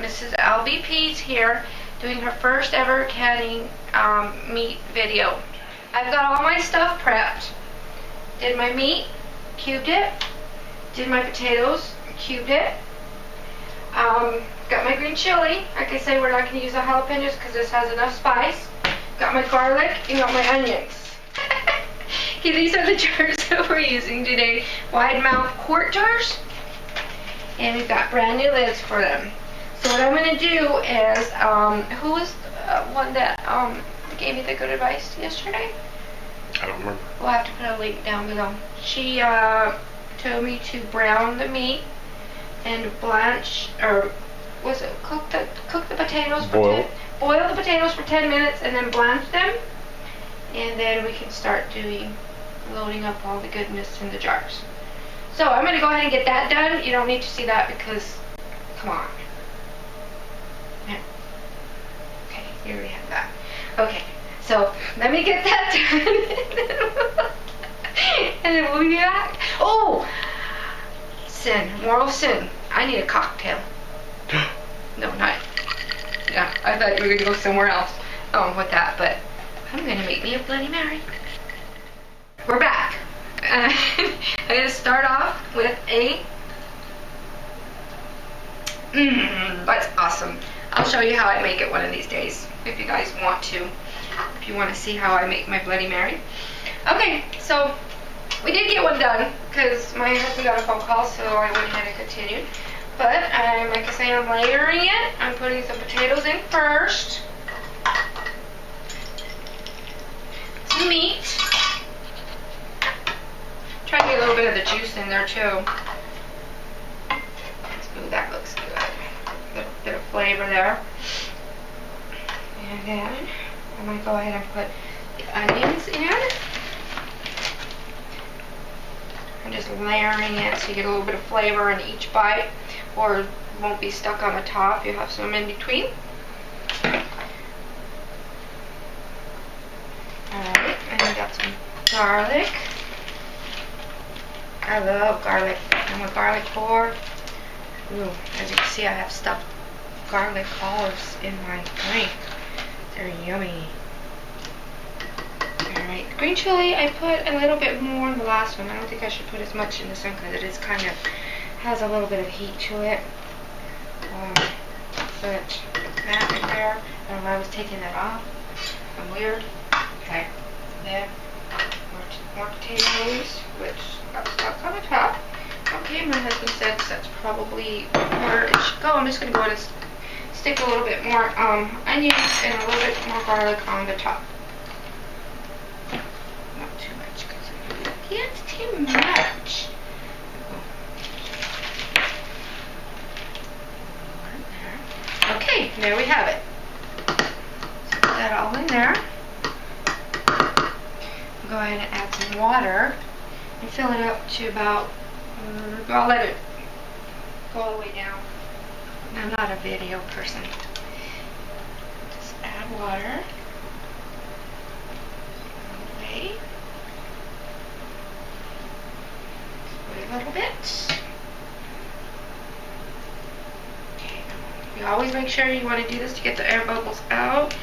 Mrs. LBP's here doing her first ever canning meat video. I've got all my stuff prepped. Did my meat, cubed it. Did my potatoes, cubed it. Got my green chili. Like I say, we're not going to use the jalapenos because this has enough spice. Got my garlic and got my onions. Okay, these are the jars that we're using today. Wide mouth quart jars. And we've got brand new lids for them. So what I'm going to do is, who was the one that gave me the good advice yesterday? I don't remember. We'll have to put a link down below. She told me to brown the meat and blanch, or was it cook the potatoes? Boil Boil the potatoes for 10 minutes and then blanch them. And then we can start loading up all the goodness in the jars. So I'm going to go ahead and get that done. You don't need to see that because, come on. Yeah. Okay, you already have that. Okay, so let me get that done. And then we'll be back. Oh! Sin. Moral sin. I need a cocktail. No, not. Yeah, I thought you were going to go somewhere else with that, but I'm going to make me a Bloody Mary. We're back. I'm going to start off with a... that's awesome. I'll show you how I make it one of these days, if you guys want to. If you want to see how I make my Bloody Mary. Okay, so we did get one done, because my husband got a phone call, so I went ahead and continued. But, like I say, I'm layering it. I'm putting some potatoes in first. Some meat. Try to get a little bit of the juice in there too. Ooh, that looks good. A little bit of flavor there. And then I'm going to go ahead and put the onions in. I'm just layering it so you get a little bit of flavor in each bite, or it won't be stuck on the top. You have some in between. Alright, and I got some garlic. I love garlic. I'm a garlic whore. Ooh, as you can see, I have stuffed garlic olives in my drink. They're yummy. Alright, green chili, I put a little bit more in the last one. I don't think I should put as much in this one because it is kind of, has a little bit of heat to it. Put that in there. I don't know, I was taking that off. I'm weird. Okay, then more potatoes, which got stuck on the top. Okay, my husband said that's probably where it should go. I'm just going to go ahead and stick a little bit more onions and a little bit more garlic on the top. Not too much, because it's too much. Okay, there we have it. So put that all in there. Go ahead and add some water and fill it up to about, I'll let it go all the way down. I'm not a video person. Just add water. All the way. Wait a little bit. Okay. You always make sure you want to do this to get the air bubbles out.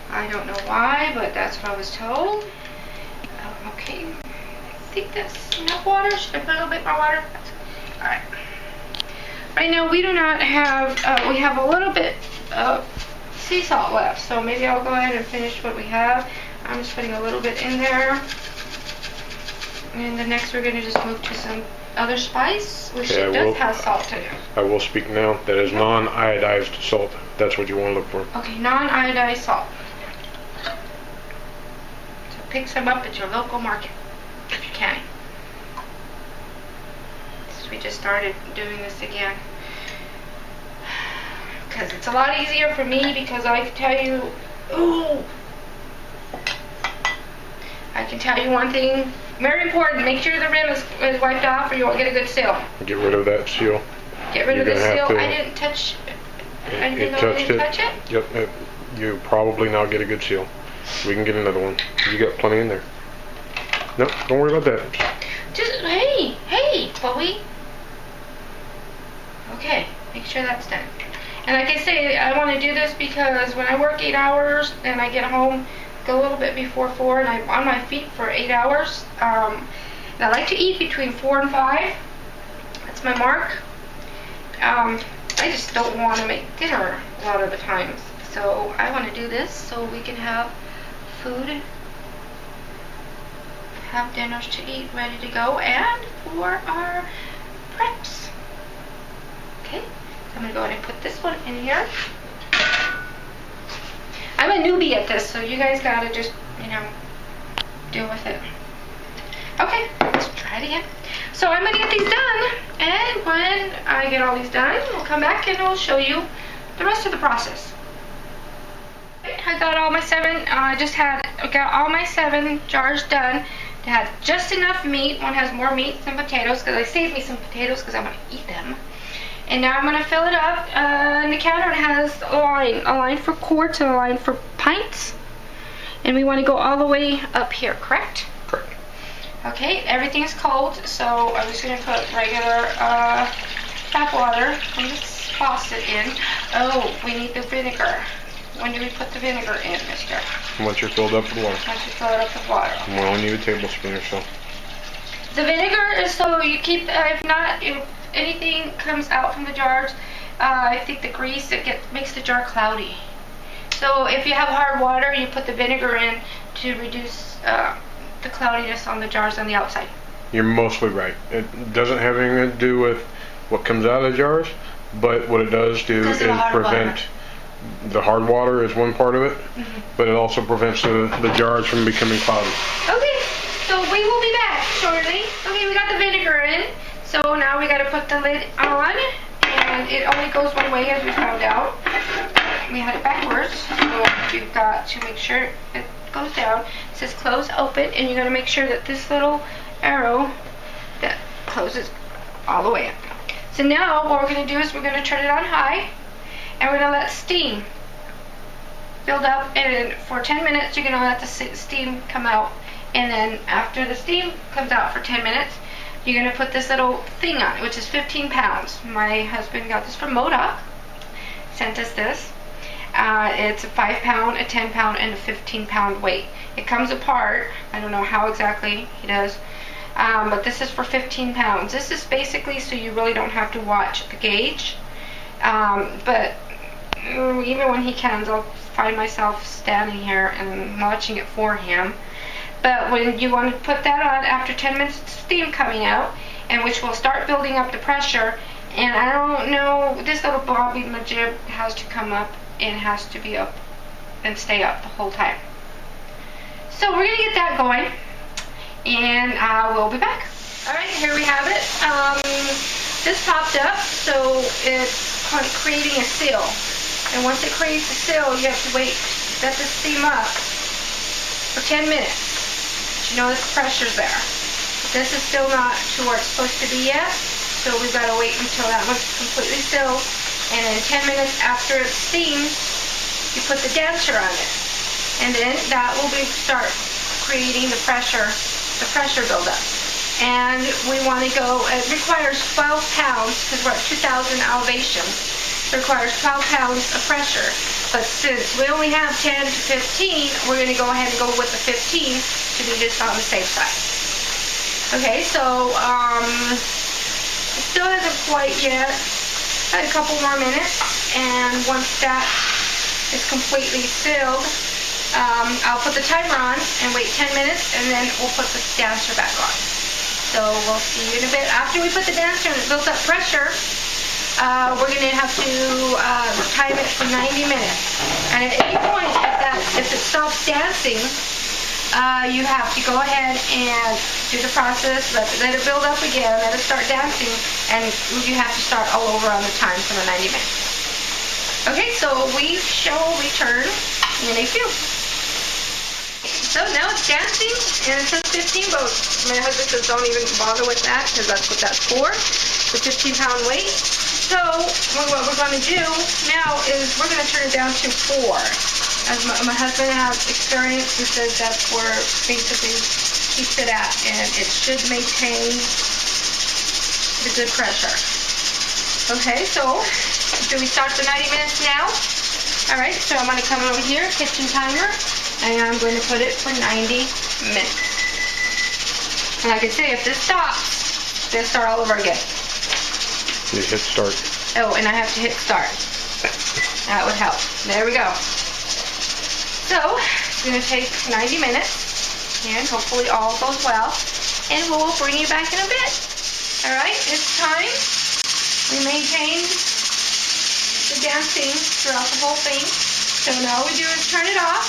I don't know why, but that's what I was told. Okay, I think that's enough water. Should I put a little bit more water? Alright. Right now we do not have, we have a little bit of sea salt left, so maybe I'll go ahead and finish what we have. I'm just putting a little bit in there. And then next we're going to just move to some other spice, which it does have salt in it. I will speak now. That is non-iodized salt. That's what you want to look for. Okay, non-iodized salt. Pick some up at your local market if you can. So we just started doing this again because it's a lot easier for me, because I can tell you, I can tell you one thing very important: make sure the rim is wiped off, or you won't get a good seal. Get rid of that seal. Get rid of the seal. I didn't touch. I didn't touch it. Yep. You probably now get a good seal. We can get another one. You got plenty in there. No, don't worry about that. Just, hey, Chloe. Okay, make sure that's done. And like I say, I want to do this because when I work 8 hours and I get home a little bit before 4 and I'm on my feet for 8 hours, and I like to eat between 4 and 5. That's my mark. I just don't want to make dinner a lot of the times. So I want to do this so we can have food, have dinners to eat ready to go, and for our preps. Okay, so I'm going to go ahead and put this one in here. I'm a newbie at this, so you guys got to just, deal with it. Okay, let's try it again. So I'm going to get these done, and when I get all these done, we'll come back and I'll show you the rest of the process. I got all my got all my 7 jars done. They had just enough meat. One has more meat than potatoes because I saved me some potatoes because I want to eat them. And now I'm going to fill it up. And the counter has a line for quarts and a line for pints. And we want to go all the way up here, correct? Correct. Okay, everything is cold, so I'm just going to put regular tap water from the faucet in. Oh, we need the vinegar. When do we put the vinegar in, mister? Once you're filled up with water. Once you fill it up with water. We only need a tablespoon or so. The vinegar is so you keep, if anything comes out from the jars, I think the grease, makes the jar cloudy. So if you have hard water, you put the vinegar in to reduce the cloudiness on the jars on the outside. You're mostly right. It doesn't have anything to do with what comes out of the jars, but what it does do is prevent... The hard water is one part of it, but it also prevents the jars from becoming cloudy. Okay, so we will be back shortly. Okay, we got the vinegar in, so now we got to put the lid on, and it only goes one way as we found out. We had it backwards, so you've got to make sure it goes down. It says close, open, and you got to make sure that this little arrow that closes all the way up. So now what we're going to do is we're going to turn it on high. And we're going to let steam build up, and for 10 minutes you're going to let the steam come out, and then after the steam comes out for 10 minutes you're going to put this little thing on, which is 15 pounds. My husband got this from Modoc, sent us this. It's a 5 pound, a 10 pound, and a 15 pound weight. It comes apart, I don't know how exactly he does, but this is for 15 pounds. This is basically so you really don't have to watch the gauge. But even when he comes, I'll find myself standing here and watching it for him. But when you want to put that on after 10 minutes of steam coming out, and which will start building up the pressure, and I don't know, this little bobby majib has to come up and has to be up and stay up the whole time. So we're going to get that going, and we'll be back. Alright, here we have it. This popped up, so it's creating a seal. And once it creates a seal, you have to let this steam up for 10 minutes. You notice the pressure's there. But this is still not to where it's supposed to be yet, so we've got to wait until that one's completely sealed. And then 10 minutes after it steams, you put the denser on it. And then that will start creating the pressure buildup. And we want to go, it requires 12 pounds, because we're at 2,000 elevation. It requires 12 pounds of pressure. But since we only have 10 to 15, we're going to go ahead and go with the 15 to be just on the safe side. Okay, so it still hasn't quite yet. Had a couple more minutes, and once that is completely sealed, I'll put the timer on and wait 10 minutes, and then we'll put the dancer back on. So we'll see you in a bit. After we put the dancer and it builds up pressure, we're going to have to time it for 90 minutes. And at any point, if it stops dancing, you have to go ahead and do the process, let it build up again, let it start dancing, and you have to start all over on the time for the 90 minutes. Okay, so we shall return in a few. So now it's dancing, and it says 15, but my husband says don't even bother with that, because that's what that's for, the 15-pound weight. So what we're going to do now is we're going to turn it down to 4. As my husband has experience, he says that's where basically keeps it at, and it should maintain the good pressure. Okay, so Do we start the 90 minutes now? Alright, so I'm going to come over here, kitchen timer, and I'm going to put it for 90 minutes. And like I say, if this stops, it's going to start all over again. You hit start. Oh, and I have to hit start. That would help. There we go. So, it's going to take 90 minutes, and hopefully all goes well, and we'll bring you back in a bit. Alright, it's time. We maintain the dancing throughout the whole thing. So now all we do is turn it off.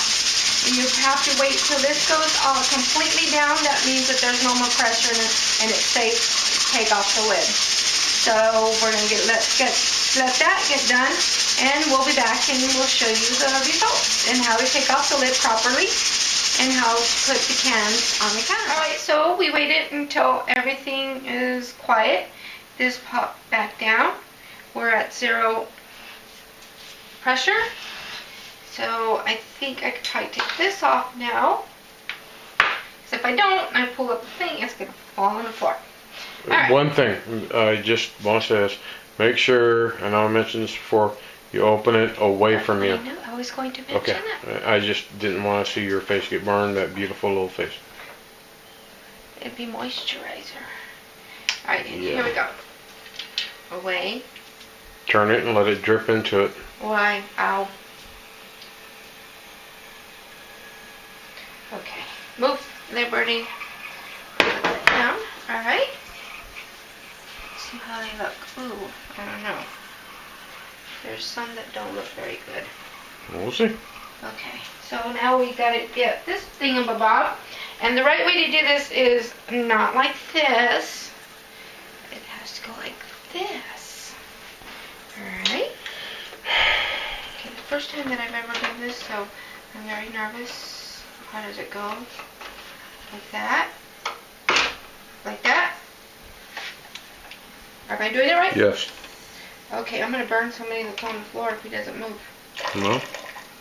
And you have to wait till this goes all completely down. That means that there's no more pressure in it, and it's safe to take off the lid. So we're going to let that get done, and we'll be back and we'll show you the results and how to take off the lid properly and how to put the cans on the counter. Alright, so we waited until everything is quiet. This popped back down. We're at 0 pressure. So I think I could try to take this off now. Because if I don't, and I pull up the thing, it's going to fall on the floor. Right. One thing, I just want to say this. Make sure, and I mentioned this before, you open it away from you. I knew I was going to mention that. I just didn't want to see your face get burned, that beautiful little face. It'd be moisturizer. Alright, here we go. Away. Turn it and let it drip into it. Why? Ow. Okay. Move, Liberty. Down. Alright. See how they look. Ooh, I don't know. There's some that don't look very good. We'll see. Okay, so now we gotta get this thingamabob. And the right way to do this is not like this. It has to go like this. Alright. Okay, the first time that I've ever done this, so I'm very nervous. How does it go? Like that. Like that. Am I doing it right? Yes. Okay, I'm going to burn somebody that's on the floor if he doesn't move. No,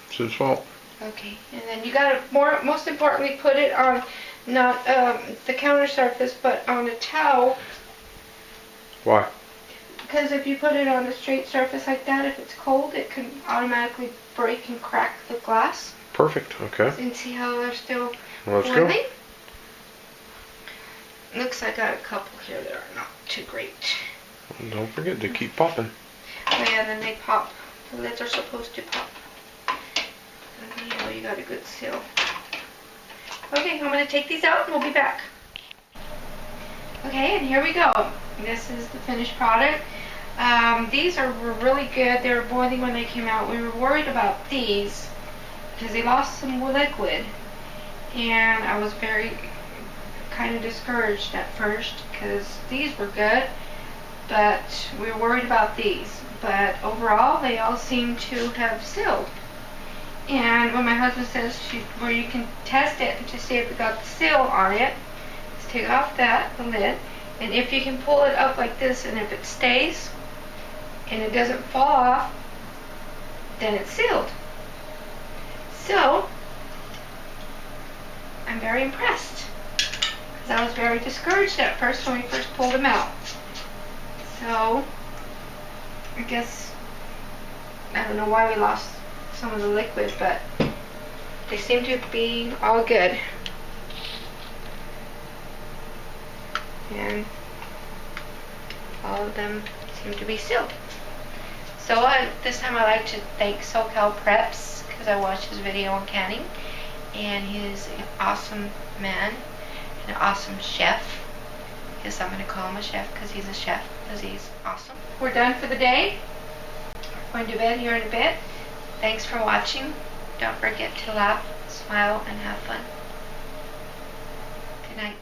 it's his fault. Okay, and then you got to, most importantly, put it on not the counter surface, but on a towel. Why? Because if you put it on a straight surface like that, if it's cold, it can automatically break and crack the glass. Perfect, okay. And see how they're still Let's boiling? go. Looks like I got a couple here that are not too great. Don't forget to keep popping. Oh yeah, then they pop. The lids are supposed to pop. And you know you got a good seal. Okay, I'm going to take these out and we'll be back. Okay, and here we go. This is the finished product. These were really good. They were boiling when they came out. We were worried about these because they lost some liquid. And I was very kind of discouraged at first because these were good. But we were worried about these. But overall, they all seem to have sealed. And what my husband says, where you can test it to see if it got the seal on it, is take off the lid, and if you can pull it up like this, and if it stays, and it doesn't fall off, then it's sealed. So, I'm very impressed. Because I was very discouraged at first when we first pulled them out. So, I guess, I don't know why we lost some of the liquid, but they seem to be all good. And all of them seem to be sealed. So this time I'd like to thank SoCal Preps, because I watched his video on canning, and he's an awesome man, and an awesome chef. Yes, I'm going to call him a chef because he's a chef, because he's awesome. We're done for the day. We're going to bed here in a bit. Thanks for watching. Don't forget to laugh, smile, and have fun. Good night.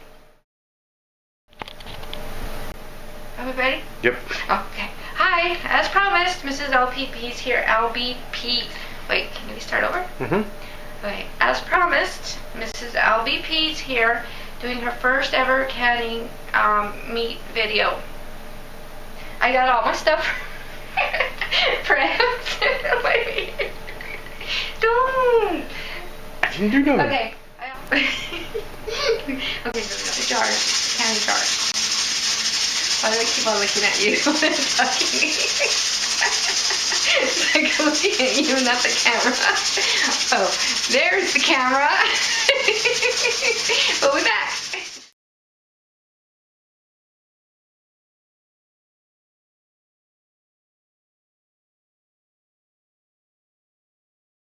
Are we ready? Yep. Okay. Hi, as promised, Mrs. LPP's here. LBP. Wait, can we start over? Okay. As promised, Mrs. LBP's here, doing her first ever canning meat video. I got all my stuff prepped. Don't. I didn't do nothing. Okay. Okay, so we got the jars, canning jars. Why do I keep on looking at you when I'm talking? It's like looking at you, not the camera. Oh, there's the camera. But we're back.